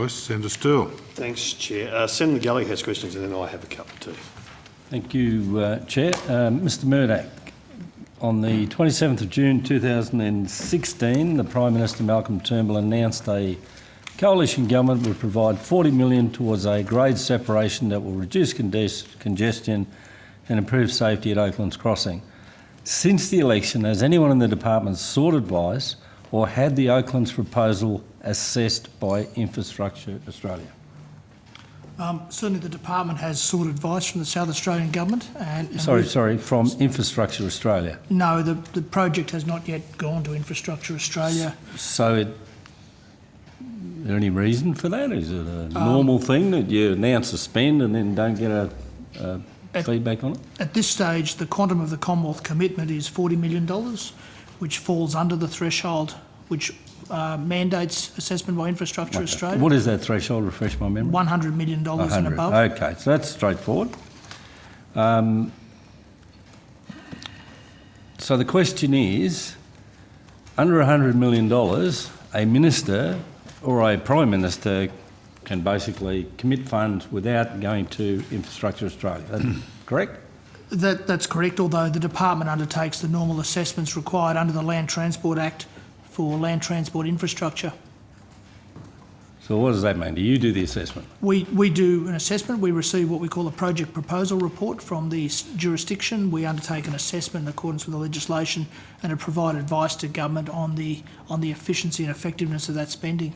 Voice, Senator Still. Thanks, Chair. Senator Gallagher has questions and then I have a couple too. Thank you, Chair. Mr Murdoch, on the 27th of June 2016, the Prime Minister Malcolm Turnbull announced a coalition government would provide $40 million towards a grade separation that will reduce congestion and improve safety at Oaklands Crossing. Since the election, has anyone in the department sought advice or had the Oaklands proposal assessed by Infrastructure Australia? Certainly the department has sought advice from the South Australian Government. From Infrastructure Australia? No, the project has not yet gone to Infrastructure Australia. So is there any reason for that? Is it a normal thing that you announce a spend and then don't get a feedback on it? At this stage, the quantum of the Commonwealth commitment is $40 million, which falls under the threshold which mandates assessment by Infrastructure Australia. What is that threshold? Refresh my memory. $100 million and above. Okay, so that's straightforward. So the question is, under $100 million, a minister or a Prime Minister can basically commit funds without going to Infrastructure Australia. That's correct? That's correct, although the department undertakes the normal assessments required under the Land Transport Act for land transport infrastructure. So what does that mean? Do you do the assessment? We do an assessment. We receive what we call a project proposal report from the jurisdiction. We undertake an assessment in accordance with the legislation and provide advice to government on the efficiency and effectiveness of that spending.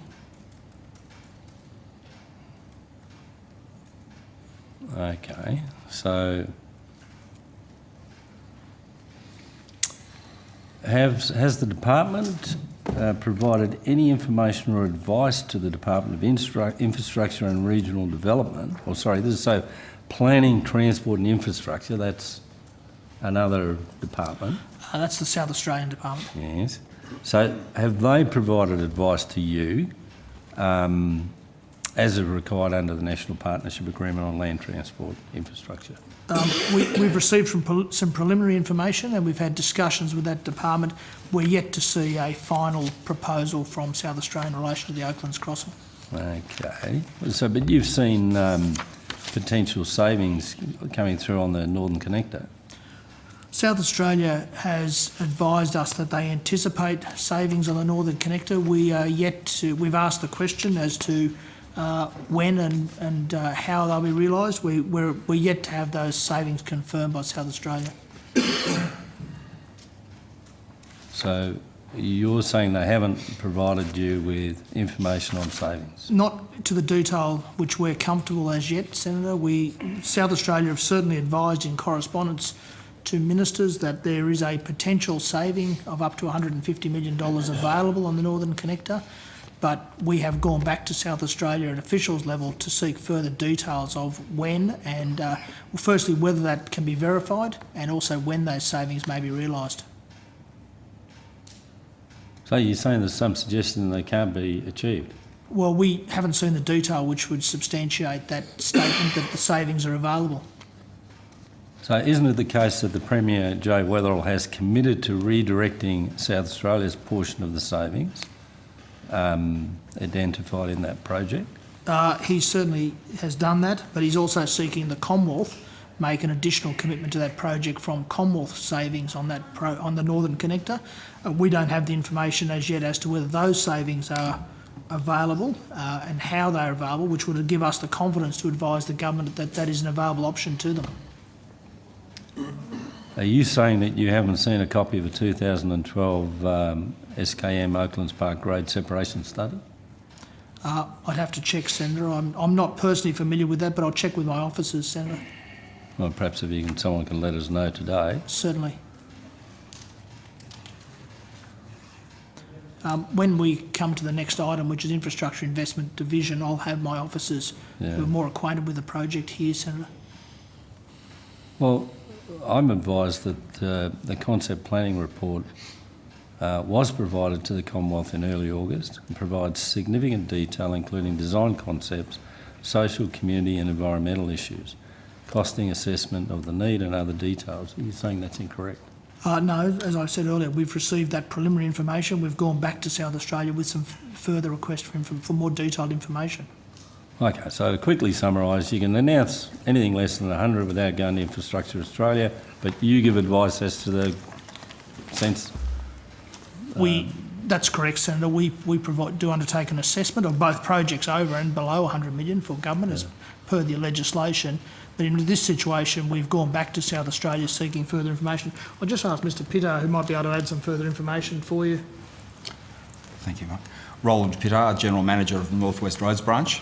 Okay, so has the department provided any information or advice to the Department of Infrastructure and Regional Development? Or sorry, this is so Planning, Transport and Infrastructure, that's another department. That's the South Australian Department. Yes. So have they provided advice to you as is required under the National Partnership Agreement on Land Transport Infrastructure? We've received some preliminary information and we've had discussions with that department. We're yet to see a final proposal from South Australia in relation to the Oaklands crossing. Okay. So, but you've seen potential savings coming through on the Northern Connector? South Australia has advised us that they anticipate savings on the Northern Connector. We've asked the question as to when and how they'll be realised. We're yet to have those savings confirmed by South Australia. So you're saying they haven't provided you with information on savings? Not to the detail which we're comfortable as yet, Senator. South Australia have certainly advised in correspondence to ministers that there is a potential saving of up to $150 million available on the Northern Connector. But we have gone back to South Australia at officials level to seek further details of when and, firstly, whether that can be verified and also when those savings may be realised. So you're saying there's some suggestion they can't be achieved? Well, we haven't seen the detail which would substantiate that statement that the savings are available. So isn't it the case that the Premier, Joe Weatherall, has committed to redirecting South Australia's portion of the savings identified in that project? He certainly has done that, but he's also seeking the Commonwealth make an additional commitment to that project from Commonwealth savings on the Northern Connector. We don't have the information as yet as to whether those savings are available and how they're available, which would give us the confidence to advise the government that that is an available option to them. Are you saying that you haven't seen a copy of a 2012 SKM Oaklands Park grade separation study? I'd have to check, Senator. I'm not personally familiar with that, but I'll check with my officers, Senator. Well, perhaps if someone can let us know today. Certainly. When we come to the next item, which is Infrastructure Investment Division, I'll have my officers who are more acquainted with the project here, Senator. Well, I'm advised that the concept planning report was provided to the Commonwealth in early August and provides significant detail including design concepts, social, community and environmental issues, costing assessment of the need and other details. Are you saying that's incorrect? No, as I said earlier, we've received that preliminary information. We've gone back to South Australia with some further requests for more detailed information. Okay, so to quickly summarise, you can announce anything less than 100 without going to Infrastructure Australia, but you give advice as to the sense. That's correct, Senator. We do undertake an assessment of both projects over and below 100 million for government as per the legislation. But in this situation, we've gone back to South Australia seeking further information. I'll just ask Mr Pittard, who might be able to add some further information for you. Thank you, Mark. Roland Pittard, General Manager of the North West Roads Branch.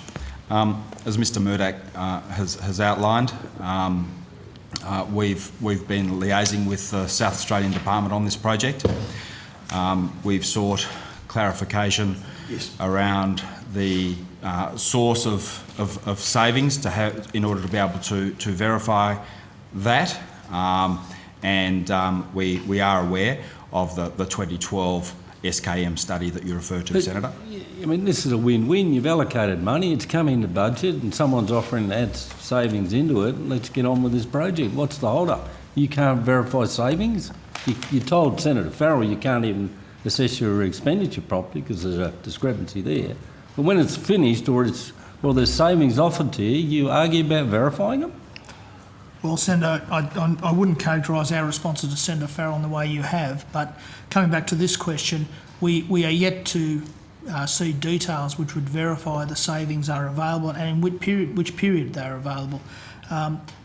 As Mr Murdoch has outlined, we've been liaising with the South Australian Department on this project. We've sought clarification around the source of savings in order to be able to verify that, and we are aware of the 2012 SKM study that you referred to, Senator. I mean, this is a win-win. You've allocated money, it's come in the budget, and someone's offering to add savings into it. Let's get on with this project. What's the hold-up? You can't verify savings? You told Senator Farrell you can't even assess your expenditure properly because there's a discrepancy there. But when it's finished or there's savings offered to you, you argue about verifying them? Well, Senator, I wouldn't characterise our responses to Senator Farrell in the way you have, but coming back to this question, we are yet to see details which would verify the savings are available and in which period they are available.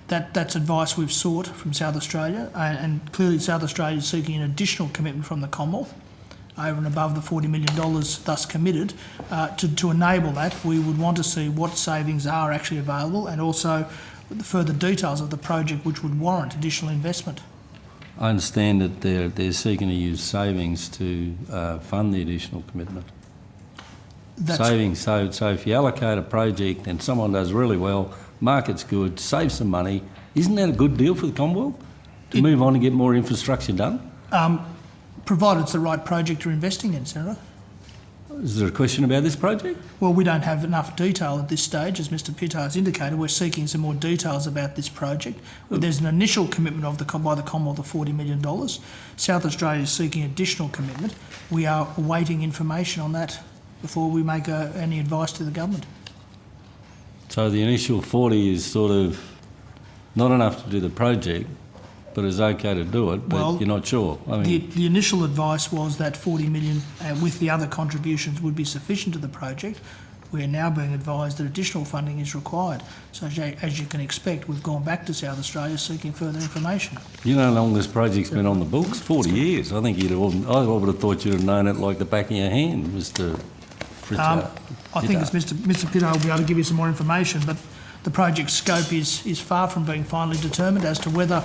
That's advice we've sought from South Australia, and clearly South Australia is seeking an additional commitment from the Commonwealth over and above the $40 million thus committed. To enable that, we would want to see what savings are actually available and also the further details of the project which would warrant additional investment. I understand that they're seeking to use savings to fund the additional commitment. Savings, so if you allocate a project and someone does really well, market's good, save some money, isn't that a good deal for the Commonwealth to move on and get more infrastructure done? Provided it's the right project you're investing in, Senator. Is there a question about this project? Well, we don't have enough detail at this stage. As Mr Pittard has indicated, we're seeking some more details about this project. There's an initial commitment by the Commonwealth of $40 million. South Australia is seeking additional commitment. We are awaiting information on that before we make any advice to the government. So the initial 40 is sort of not enough to do the project, but it's okay to do it, but you're not sure. I mean, the initial advice was that 40 million with the other contributions would be sufficient to the project. We are now being advised that additional funding is required. So as you can expect, we've gone back to South Australia seeking further information. You know how long this project's been on the books? 40 years. I think I would have thought you'd have known it like the back of your hand, Mr. Pritchard. I think it's Mr Pittard will be able to give you some more information, but the project scope is far from being finally determined as to whether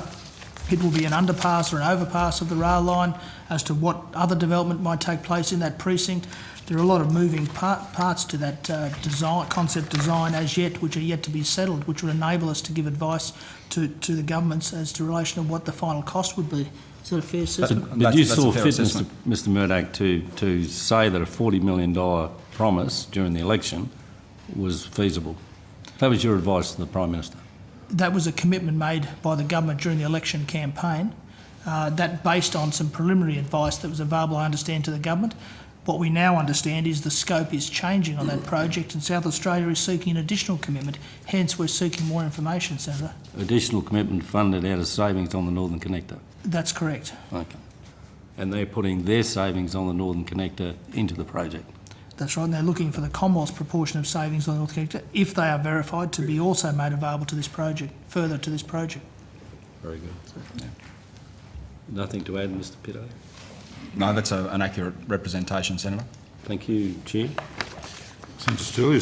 it will be an underpass or an overpass of the rail line, as to what other development might take place in that precinct. There are a lot of moving parts to that concept design as yet, which are yet to be settled, which would enable us to give advice to the governments as to relation to what the final cost would be. Is that a fair assessment? But you saw fit, Mr Murdoch, to say that a $40 million promise during the election was feasible. That was your advice to the Prime Minister? That was a commitment made by the government during the election campaign, that based on some preliminary advice that was available, I understand, to the government. What we now understand is the scope is changing on that project and South Australia is seeking an additional commitment. Hence, we're seeking more information, Senator. Additional commitment funded out of savings on the Northern Connector? That's correct. Okay. And they're putting their savings on the Northern Connector into the project? That's right, and they're looking for the Commonwealth's proportion of savings on the North Connector, if they are verified, to be also made available to this project, further to this project. Very good. Yeah. Nothing to add, Mr Pittard? No, that's an accurate representation, Senator. Thank you, Chair. Senator Sterling.